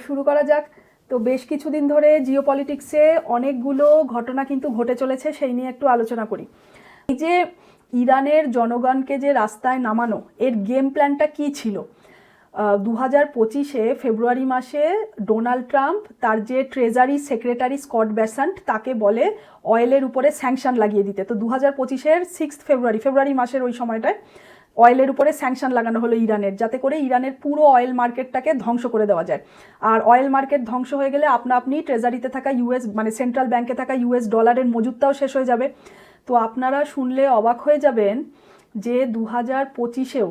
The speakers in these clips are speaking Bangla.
শুরু করা যাক। তো বেশ কিছুদিন ধরে জিওপলিটিক্সে অনেকগুলো ঘটনা কিন্তু ঘটে চলেছে, সেই নিয়ে একটু আলোচনা করি। এই যে ইরানের জনগণকে যে রাস্তায় নামানো, এর গেম প্ল্যানটা কী ছিল? 2025 ফেব্রুয়ারি মাসে ডোনাল্ড ট্রাম্প তার যে ট্রেজারি সেক্রেটারি স্কট বেসান্ট তাকে বলে অয়েলের উপরে স্যাংশন লাগিয়ে দিতে। তো 2025 ফেব্রুয়ারি মাসের ওই সময়টায় অয়েলের উপরে স্যাংশন লাগানো হলো ইরানের, যাতে করে ইরানের পুরো অয়েল মার্কেটটাকে ধ্বংস করে দেওয়া যায়। আর অয়েল মার্কেট ধ্বংস হয়ে গেলে আপনি ট্রেজারিতে থাকা ইউএস মানে সেন্ট্রাল ব্যাংকে থাকা ইউএস ডলারের মজুদটাও শেষ হয়ে যাবে। তো আপনারা শুনলে অবাক হয়ে যাবেন যে 2025-এও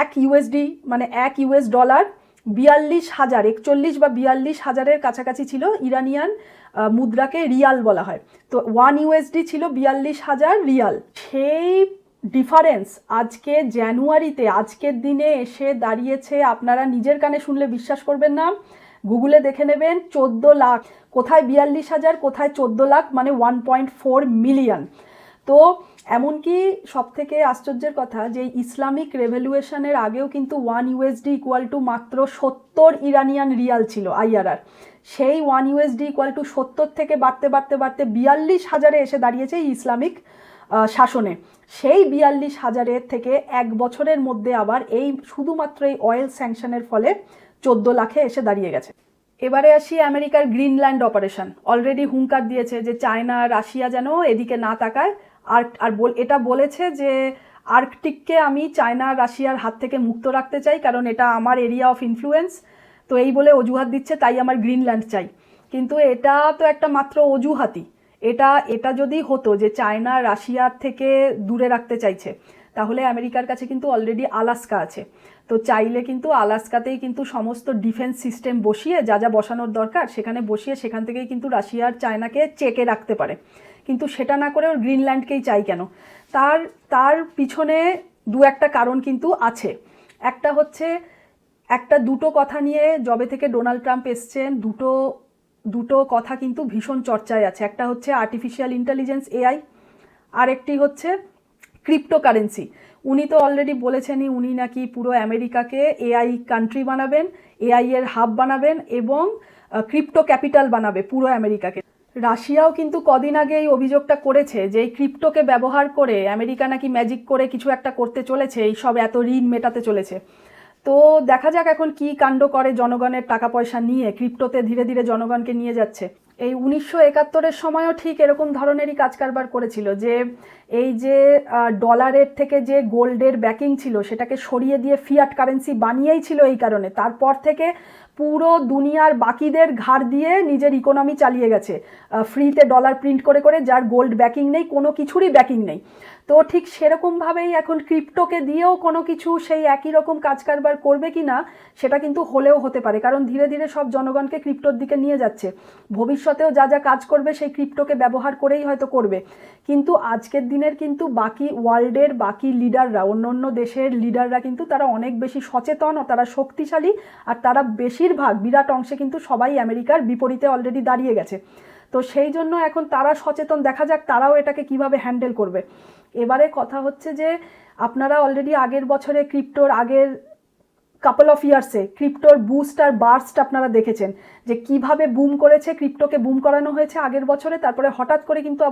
এক ইউএসডি মানে এক ইউএস ডলার 42,000, 41 বা 42,000-এর কাছাকাছি ছিল। ইরানিয়ান মুদ্রাকে রিয়াল বলা হয়। তো 1 ইউএসডি ছিল 42,000 রিয়াল। সেই ডিফারেন্স আজকে জানুয়ারিতে, আজকের দিনে এসে দাঁড়িয়েছে, আপনারা নিজের কানে শুনলে বিশ্বাস করবেন না, গুগলে দেখে নেবেন, 14 লাখ। কোথায় 42,000, কোথায় 14 লাখ, মানে 1.4 মিলিয়ন। তো এমনকি সব থেকে আশ্চর্যের কথা যে ইসলামিক রেভলিউশনের আগেও কিন্তু 1 ইউএসডি ইকুয়াল টু মাত্র 70 ইরানিয়ান রিয়াল ছিল আইআরআর। সেই 1 ইউএসডি ইকুয়াল টু 70 থেকে বাড়তে বাড়তে বাড়তে 42,000-এ এসে দাঁড়িয়েছে ইসলামিক শাসনে। সেই 42,000-এর থেকে এক বছরের মধ্যে আবার এই শুধুমাত্র এই অয়েল স্যাংশনের ফলে 14 লাখে এসে দাঁড়িয়ে গেছে। এবারে আসি আমেরিকার গ্রিনল্যান্ড অপারেশন। অলরেডি হুঙ্কার দিয়েছে যে চায়না রাশিয়া যেন এদিকে না তাকায়। এটা বলেছে যে আর্কটিককে আমি চায়না রাশিয়ার হাত থেকে মুক্ত রাখতে চাই, কারণ এটা আমার এরিয়া অফ ইনফ্লুয়েন্স। তো এই বলে অজুহাত দিচ্ছে, তাই আমার গ্রিনল্যান্ড চাই। কিন্তু এটা তো একটা মাত্র অজুহাতই। এটা যদি হতো যে চায়না রাশিয়ার থেকে দূরে রাখতে চাইছে, তাহলে আমেরিকার কাছে কিন্তু অলরেডি আলাস্কা আছে। তো চাইলে কিন্তু আলাস্কাতেই কিন্তু সমস্ত ডিফেন্স সিস্টেম বসিয়ে যা যা বসানোর দরকার সেখানে বসিয়ে সেখান থেকেই কিন্তু রাশিয়ার চায়নাকে চেকে রাখতে পারে। কিন্তু সেটা না করে ওর গ্রিনল্যান্ডকেই চাই কেন? তার পিছনে দু একটা কারণ কিন্তু আছে। একটা হচ্ছে, দুটো কথা নিয়ে যবে থেকে ডোনাল্ড ট্রাম্প এসছেন, দুটো কথা কিন্তু ভীষণ চর্চায় আছে। একটা হচ্ছে আর্টিফিশিয়াল ইন্টেলিজেন্স, এআই, আর একটি হচ্ছে ক্রিপ্টোকারেন্সি। উনি তো অলরেডি বলেছেনই, উনি নাকি পুরো আমেরিকাকে এআই কান্ট্রি বানাবেন, এআই এর হাব বানাবেন এবং ক্রিপ্টো ক্যাপিটাল বানাবে পুরো আমেরিকাকে। রাশিয়াও কিন্তু কদিন আগে এই অভিযোগটা করেছে যে এই ক্রিপ্টোকে ব্যবহার করে আমেরিকা নাকি ম্যাজিক করে কিছু একটা করতে চলেছে, এই সব এত ঋণ মেটাতে চলেছে। তো দেখা যাক এখন কি কাণ্ড করে জনগণের টাকা পয়সা নিয়ে ক্রিপ্টোতে ধীরে ধীরে জনগণকে নিয়ে যাচ্ছে। এই 1971-এর সময়ও ঠিক এরকম ধরনেরই কাজ কারবার করেছিল, যে এই যে ডলারের থেকে যে গোল্ডের ব্যাকিং ছিল সেটাকে সরিয়ে দিয়ে ফিয়াট কারেন্সি বানিয়েই ছিল। এই কারণে তারপর থেকে পুরো দুনিয়ার বাকিদের ঘাড় দিয়ে নিজের ইকোনমি চালিয়ে গেছে, ফ্রিতে ডলার প্রিন্ট করে করে, যার গোল্ড ব্যাকিং নেই, কোনো কিছুরই ব্যাকিং নেই। তো ঠিক সেরকমভাবেই এখন ক্রিপ্টোকে দিয়েও কোনো কিছু সেই একই রকম কাজ কারবার করবে কি না সেটা কিন্তু হলেও হতে পারে, কারণ ধীরে ধীরে সব জনগণকে ক্রিপ্টোর দিকে নিয়ে যাচ্ছে। ভবিষ্যতেও যা যা কাজ করবে সেই ক্রিপ্টোকে ব্যবহার করেই হয়তো করবে। কিন্তু আজকের দিনের কিন্তু বাকি ওয়ার্ল্ডের বাকি লিডাররা, অন্য দেশের লিডাররা কিন্তু তারা অনেক বেশি সচেতন ও তারা শক্তিশালী, আর তারা বেশিরভাগ বিরাট অংশে কিন্তু সবাই আমেরিকার বিপরীতে অলরেডি দাঁড়িয়ে গেছে। তো সেই জন্য এখন তারা সচেতন, দেখা যাক তারাও এটাকে কিভাবে হ্যান্ডেল করবে। এবারে কথা হচ্ছে যে আপনারা অলরেডি আগের বছরে ক্রিপ্টোর আগের কাপল অফ ইয়ার্সে ক্রিপ্টোর বুস্ট আর বার্স্ট আপনারা দেখেছেন যে কিভাবে বুম করেছে, ক্রিপ্টোকে বুম করানো হয়েছে আগের বছরে, তারপরে হঠাৎ করে কিন্তু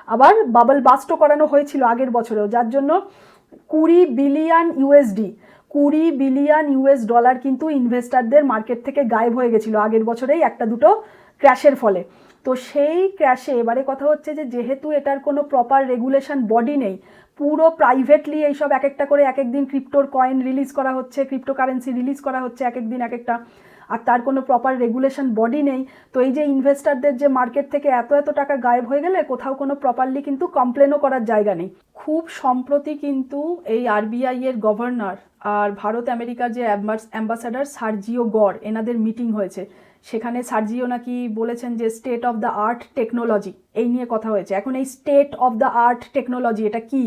আবার বাবল বাস্টও করানো হয়েছিল আগের বছরেও, যার জন্য 20 বিলিয়ন ইউএস ডলার কিন্তু ইনভেস্টারদের মার্কেট থেকে গায়েব হয়ে গেছিল আগের বছরেই একটা দুটো ক্র্যাশের ফলে। তো সেই ক্র্যাশে এবারে কথা হচ্ছে যে যেহেতু এটার কোনো প্রপার রেগুলেশন বডি নেই, পুরো প্রাইভেটলি এইসব এক একটা করে এক একদিন ক্রিপ্টোর কয়েন রিলিজ করা হচ্ছে, ক্রিপ্টোকারেন্সি রিলিজ করা হচ্ছে এক একদিন এক একটা, আর তার কোনো প্রপার রেগুলেশন বডি নেই। তো এই যে ইনভেস্টারদের যে মার্কেট থেকে এত টাকা গায়েব হয়ে গেলে কোথাও কোনো প্রপারলি কিন্তু কমপ্লেনও করার জায়গা নেই। খুব সম্প্রতি কিন্তু এই আরবিআই এর গভর্নর আর ভারত আমেরিকার যে অ্যাম্বাসাডার সার্জিও গড়, এনাদের মিটিং হয়েছে। সেখানে সার্জিও নাকি বলেছেন যে state of the art technology, এই নিয়ে কথা হয়েছে। এখন এই state of the art technology এটা কি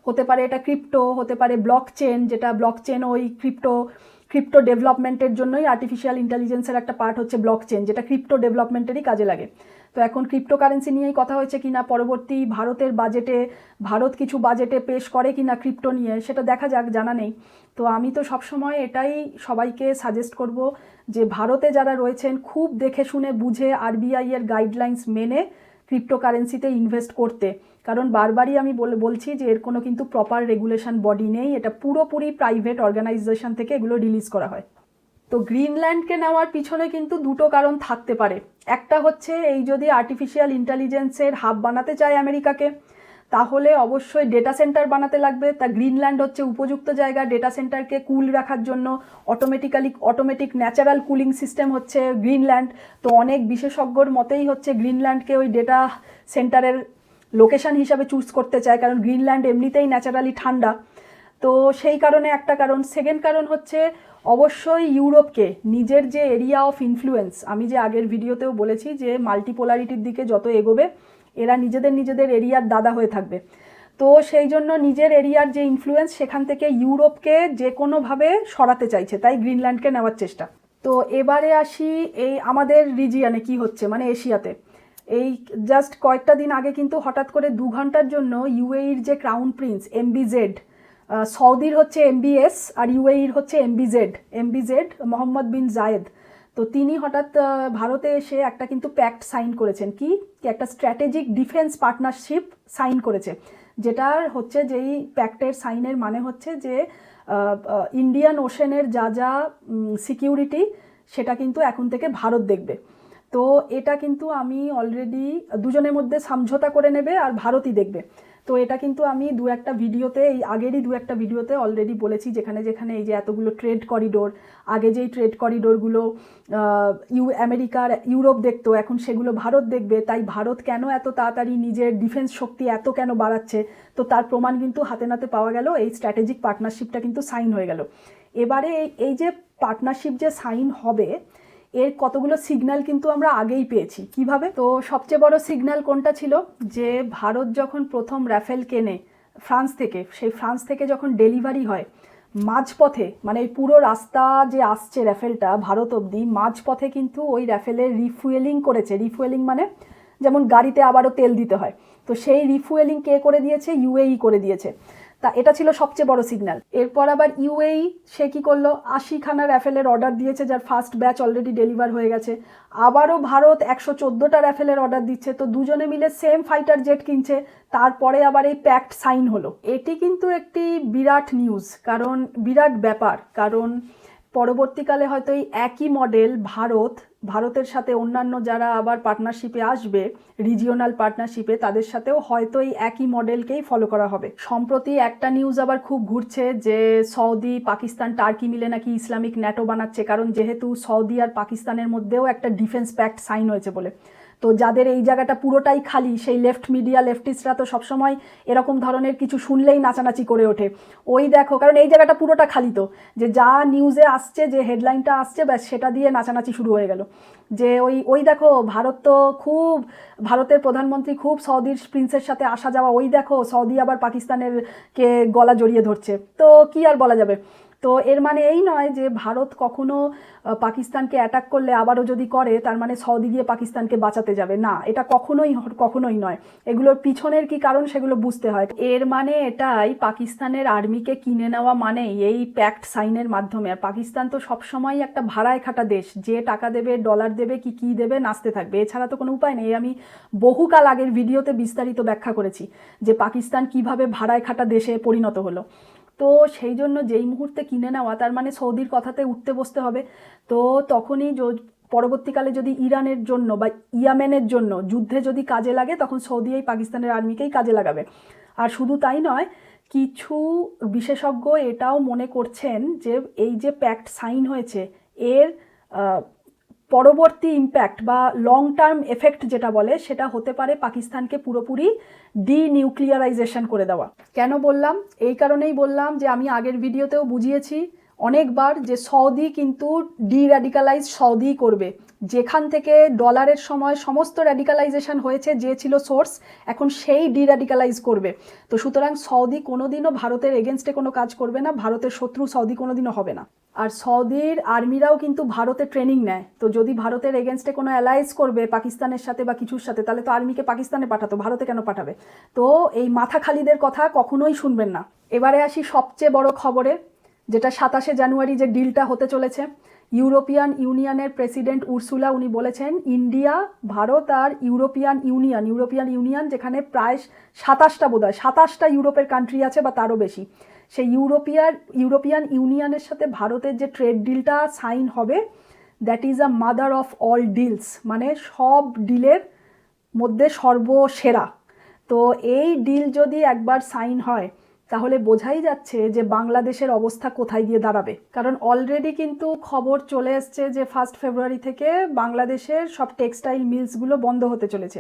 হতে পারে? এটা ক্রিপ্টো হতে পারে, ব্লক চেন, যেটা ব্লক চেন ওই ক্রিপ্টো ডেভেলপমেন্টের জন্যই আর্টিফিশিয়াল ইন্টেলিজেন্সের একটা পার্ট হচ্ছে ব্লক চেন, যেটা ক্রিপ্টো ডেভেলপমেন্টেরই কাজে লাগে। তো এখন ক্রিপ্টোকারেন্সি নিয়েই কথা হয়েছে কিনা, পরবর্তী ভারত কিছু বাজেটে পেশ করে কিনা ক্রিপ্টো নিয়ে, সেটা দেখা যাক, জানা নেই। তো আমি তো সবসময় এটাই সবাইকে সাজেস্ট করব যে ভারতে যারা রয়েছেন খুব দেখে শুনে বুঝে আরবিআই এর গাইডলাইন্স মেনে ক্রিপ্টোকারেন্সিতে ইনভেস্ট করতে, কারণ বারবারই আমি বলছি যে এর কোনো কিন্তু প্রপার রেগুলেশন বডি নেই, এটা পুরোপুরি প্রাইভেট অর্গানাইজেশন থেকে এগুলো রিলিজ করা হয়। তো গ্রিনল্যান্ডকে নেওয়ার পিছনে কিন্তু দুটো কারণ থাকতে পারে। একটা হচ্ছে এই যদি আর্টিফিশিয়াল ইন্টেলিজেন্সের হাব বানাতে চায় আমেরিকাকে, তাহলে অবশ্যই ডেটা সেন্টার বানাতে লাগবে। তা গ্রিনল্যান্ড হচ্ছে উপযুক্ত জায়গা ডেটা সেন্টারকে কুল রাখার জন্য। অটোমেটিক ন্যাচারাল কুলিং সিস্টেম হচ্ছে গ্রিনল্যান্ড। তো অনেক বিশেষজ্ঞর মতেই হচ্ছে গ্রিনল্যান্ডকে ওই ডেটা সেন্টারের লোকেশন হিসাবে চুজ করতে চায়, কারণ গ্রিনল্যান্ড এমনিতেই ন্যাচারালি ঠান্ডা। তো সেই কারণে একটা কারণ। সেকেন্ড কারণ হচ্ছে অবশ্যই ইউরোপকে নিজের যে এরিয়া অফ ইনফ্লুয়েন্স, আমি যে আগের ভিডিওতেও বলেছি যে মাল্টিপোলারিটির দিকে যত এগোবে এরা নিজেদের এরিয়ার দাদা হয়ে থাকবে। তো সেই জন্য নিজের এরিয়ার যে ইনফ্লুয়েন্স সেখান থেকে ইউরোপকে যে কোনোভাবে সরাতে চাইছে, তাই গ্রিনল্যান্ডকে নেওয়ার চেষ্টা। তো এবারে আসি এই আমাদের রিজিয়নে কি হচ্ছে, মানে এশিয়াতে। এই জাস্ট কয়েকটা দিন আগে কিন্তু হঠাৎ করে 2 ঘন্টার জন্য ইউএইর যে ক্রাউন প্রিন্স এমবিজেড, সৌদির হচ্ছে এমবিএস আর ইউএইর হচ্ছে এমবিজেড মোহাম্মদ বিন জায়েদ, তো তিনি হঠাৎ ভারতে এসে একটা কিন্তু প্যাক্ট সাইন করেছেন। কি একটা স্ট্র্যাটেজিক ডিফেন্স পার্টনারশিপ সাইন করেছে, যেটার হচ্ছে যেই প্যাক্টের সাইনের মানে হচ্ছে যে ইন্ডিয়ান ওশেনের যা যা সিকিউরিটি সেটা কিন্তু এখন থেকে ভারত দেখবে। তো এটা কিন্তু আমি অলরেডি দুজনের মধ্যে সমঝোতা করে নেবে আর ভারতই দেখবে। তো এটা কিন্তু আমি এই আগেরই দু একটা ভিডিওতে অলরেডি বলেছি, যেখানে যেখানে এই যে এতগুলো ট্রেড করিডোর, আগে যেই ট্রেড করিডোরগুলো আমেরিকার ইউরোপ দেখতো, এখন সেগুলো ভারত দেখবে। তাই ভারত কেন এত তাড়াতাড়ি নিজের ডিফেন্স শক্তি এত কেন বাড়াচ্ছে, তো তার প্রমাণ কিন্তু হাতে নাতে পাওয়া গেল, এই স্ট্র্যাটেজিক পার্টনারশিপটা কিন্তু সাইন হয়ে গেল। এবারে এই যে পার্টনারশিপ যে সাইন হবে, এর কতগুলো সিগন্যাল কিন্তু আমরা আগেই পেয়েছি। কিভাবে? তো সবচেয়ে বড় সিগন্যাল কোনটা ছিল, যে ভারত যখন প্রথম রাফেল কেনে ফ্রান্স থেকে, সেই ফ্রান্স থেকে যখন ডেলিভারি হয় মাঝপথে, মানে এই পুরো রাস্তা যে আসছে রাফেলটা ভারত অবধি, মাঝপথে কিন্তু ওই রাফেলের রিফুয়েলিং করেছে। রিফুয়েলিং মানে যেমন গাড়িতে আবারও তেল দিতে হয়, তো সেই রিফুয়েলিং কে করে দিয়েছে? ইউএই করে দিয়েছে। তা এটা ছিল সবচেয়ে বড় সিগন্যাল। এরপর আবার ইউএই সে কী করলো, 80খানা রাফেলের অর্ডার দিয়েছে, যার ফার্স্ট ব্যাচ অলরেডি ডেলিভার হয়ে গেছে। আবারও ভারত 114টা রাফেলের অর্ডার দিচ্ছে, তো দুজনে মিলে সেম ফাইটার জেট কিনছে। তারপরে আবার এই প্যাক্ট সাইন হলো। এটি কিন্তু একটি বিরাট নিউজ, কারণ বিরাট ব্যাপার, কারণ পরবর্তীকালে হয়তো এই একই মডেল ভারতের সাথে অন্যান্য যারা আবার পার্টনারশিপে আসবে, রিজিওনাল পার্টনারশিপে, তাদের সাথেও হয়তো এই একই মডেলকেই ফলো করা হবে। সম্প্রতি একটা নিউজ আবার খুব ঘুরছে যে সৌদি, পাকিস্তান, টার্কি মিলে নাকি ইসলামিক ন্যাটো বানাচ্ছে, কারণ যেহেতু সৌদি আর পাকিস্তানের মধ্যেও একটা ডিফেন্স প্যাক্ট সাইন হয়েছে বলে। তো যাদের এই জায়গাটা পুরোটাই খালি, সেই লেফটিস্টরা তো সবসময় এরকম ধরনের কিছু শুনলেই নাচানাচি করে ওঠে। ওই দেখো, কারণ এই জায়গাটা পুরোটা খালি, তো যে যা নিউজে আসছে, যে হেডলাইনটা আসছে, ব্যাস সেটা দিয়ে নাচানাচি শুরু হয়ে গেল। যে ওই দেখো ভারতের প্রধানমন্ত্রী খুব সৌদির প্রিন্সের সাথে আসা যাওয়া, ওই দেখো সৌদি আবার পাকিস্তানের কে গলা জড়িয়ে ধরছে। তো কি আর বলা যাবে। তো এর মানে এই নয় যে ভারত কখনো পাকিস্তানকে অ্যাটাক করলে আবারও যদি করে তার মানে সৌদি গিয়ে পাকিস্তানকে বাঁচাতে যাবে না, এটা কখনোই নয়। এগুলোর পিছনের কি কারণ সেগুলো বুঝতে হয়। এর মানে এটাই, পাকিস্তানের আর্মিকে কিনে নেওয়া মানেই এই প্যাক্ট সাইনের মাধ্যমে। আর পাকিস্তান তো সবসময় একটা ভাড়ায় খাটা দেশ, যে টাকা দেবে, ডলার দেবে, কি দেবে, নাচতে থাকবে, এছাড়া তো কোনো উপায় নেই। আমি বহুকাল আগের ভিডিওতে বিস্তারিত ব্যাখ্যা করেছি যে পাকিস্তান কিভাবে ভাড়ায় খাটা দেশে পরিণত হলো। তো সেই জন্য যেই মুহূর্তে কিনে নেওয়া, তার মানে সৌদির কথাতে উঠতে বসতে হবে। তো তখনই পরবর্তীকালে যদি ইরানের জন্য বা ইয়েমেনের জন্য যুদ্ধে যদি কাজে লাগে, তখন সৌদি এই পাকিস্তানের আর্মিকেই কাজে লাগাবে। আর শুধু তাই নয়, কিছু বিশেষজ্ঞ এটাও মনে করছেন যে এই যে প্যাক্ট সাইন হয়েছে, এর পরবর্তী ইম্প্যাক্ট বা লং টার্ম এফেক্ট যেটা বলে, সেটা হতে পারে পাকিস্তানকে পুরোপুরি ডিনিউক্লিয়ারাইজেশন করে দেওয়া। কেন বললাম? এই কারণেই বললাম যে আমি আগের ভিডিওতেও বুঝিয়েছি অনেকবার যে সৌদি কিন্তু ডির্যাডিকালাইজ সৌদি করবে। যেখান থেকে ডলারের সময় সমস্ত র্যাডিকালাইজেশন হয়েছে, যে ছিল সোর্স, এখন সেই ডির্যাডিকালাইজ করবে। তো সুতরাং সৌদি কোনোদিনও ভারতের এগেনস্টে কোনো কাজ করবে না, ভারতের শত্রু সৌদি কোনোদিনও হবে না। আর সৌদির আর্মিরাও কিন্তু ভারতে ট্রেনিং নেয়, তো যদি ভারতের এগেনস্টে কোনো অ্যালায়েন্স করবে পাকিস্তানের সাথে বা কিছুর সাথে, তাহলে তো আর্মিকে পাকিস্তানে পাঠাতো, ভারতে কেন পাঠাবে? তো এই মাথা খালিদের কথা কখনোই শুনবেন না। এবারে আসি সবচেয়ে বড় খবরে, যেটা 27শে জানুয়ারি যে ডিলটা হতে চলেছে। ইউরোপিয়ান ইউনিয়নের প্রেসিডেন্ট উর্সুলা উনি বলেছেন ইন্ডিয়া, ভারত আর ইউরোপিয়ান ইউনিয়ন যেখানে প্রায় 27টা বোধহয় 27টা ইউরোপের কান্ট্রি আছে বা তারও বেশি, সেই ইউরোপিয়ান ইউনিয়নের সাথে ভারতের যে ট্রেড ডিলটা সাইন হবে, that is a mother of all deals, মানে সব ডিলের মধ্যে সর্বসেরা। তো এই ডিল যদি একবার সাইন হয় তাহলে বোঝাই যাচ্ছে যে বাংলাদেশের অবস্থা কোথায় গিয়ে দাঁড়াবে। কারণ অলরেডি কিন্তু খবর চলে এসছে যে 1 ফেব্রুয়ারি থেকে বাংলাদেশের সব টেক্সটাইল মিলসগুলো বন্ধ হতে চলেছে।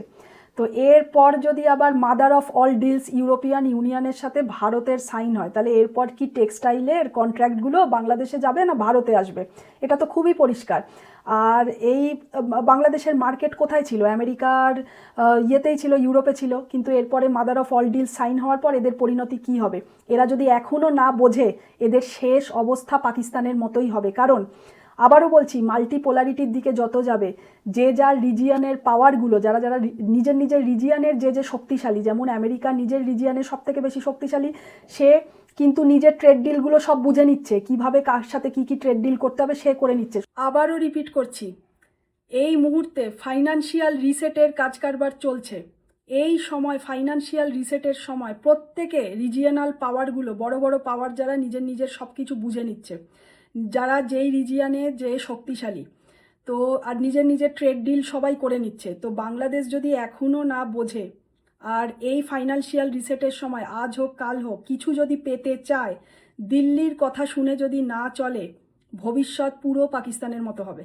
তো এরপর যদি আবার mother of all deals European ইউনিয়নের সাথে ভারতের সাইন হয়, তাহলে এরপর কি টেক্সটাইলের কন্ট্রাক্টগুলো বাংলাদেশে যাবে না ভারতে আসবে? এটা তো খুবই পরিষ্কার। আর এই বাংলাদেশের মার্কেট কোথায় ছিল? আমেরিকার ইয়েতেই ছিল, ইউরোপে ছিল, কিন্তু এরপরে mother of all deal sign হওয়ার পর এদের পরিণতি কি হবে? এরা যদি এখনও না বোঝে, এদের শেষ অবস্থা পাকিস্তানের মতোই হবে। কারণ আবারও বলছি, মাল্টিপোলারিটির দিকে যত যাবে, যে যার রিজিয়নের পাওয়ারগুলো, যারা যারা নিজের রিজিয়নের যে শক্তিশালী, যেমন আমেরিকা নিজের রিজিয়নের সব থেকে বেশি শক্তিশালী, সে কিন্তু নিজের ট্রেড ডিলগুলো সব বুঝে নিচ্ছে, কিভাবে কার সাথে কি কি ট্রেড ডিল করতে হবে সে করে নিচ্ছে। আবারও রিপিট করছি, এই মুহূর্তে ফাইন্যান্সিয়াল রিসেটের কাজ কারবার চলছে। এই সময় ফাইন্যান্সিয়াল রিসেটের সময় প্রত্যেকে রিজিয়নাল পাওয়ারগুলো, বড় বড় পাওয়ার যারা নিজের সব কিছু বুঝে নিচ্ছে, যারা যেই রিজিয়নে যে শক্তিশালী, তো আর নিজের ট্রেড ডিল সবাই করে নিচ্ছে। তো বাংলাদেশ যদি এখনও না বোঝে আর এই ফাইন্যান্সিয়াল রিসেটের সময় আজ হোক কাল হোক কিছু যদি পেতে চায়, দিল্লির কথা শুনে যদি না চলে, ভবিষ্যৎ পুরো পাকিস্তানের মতো হবে।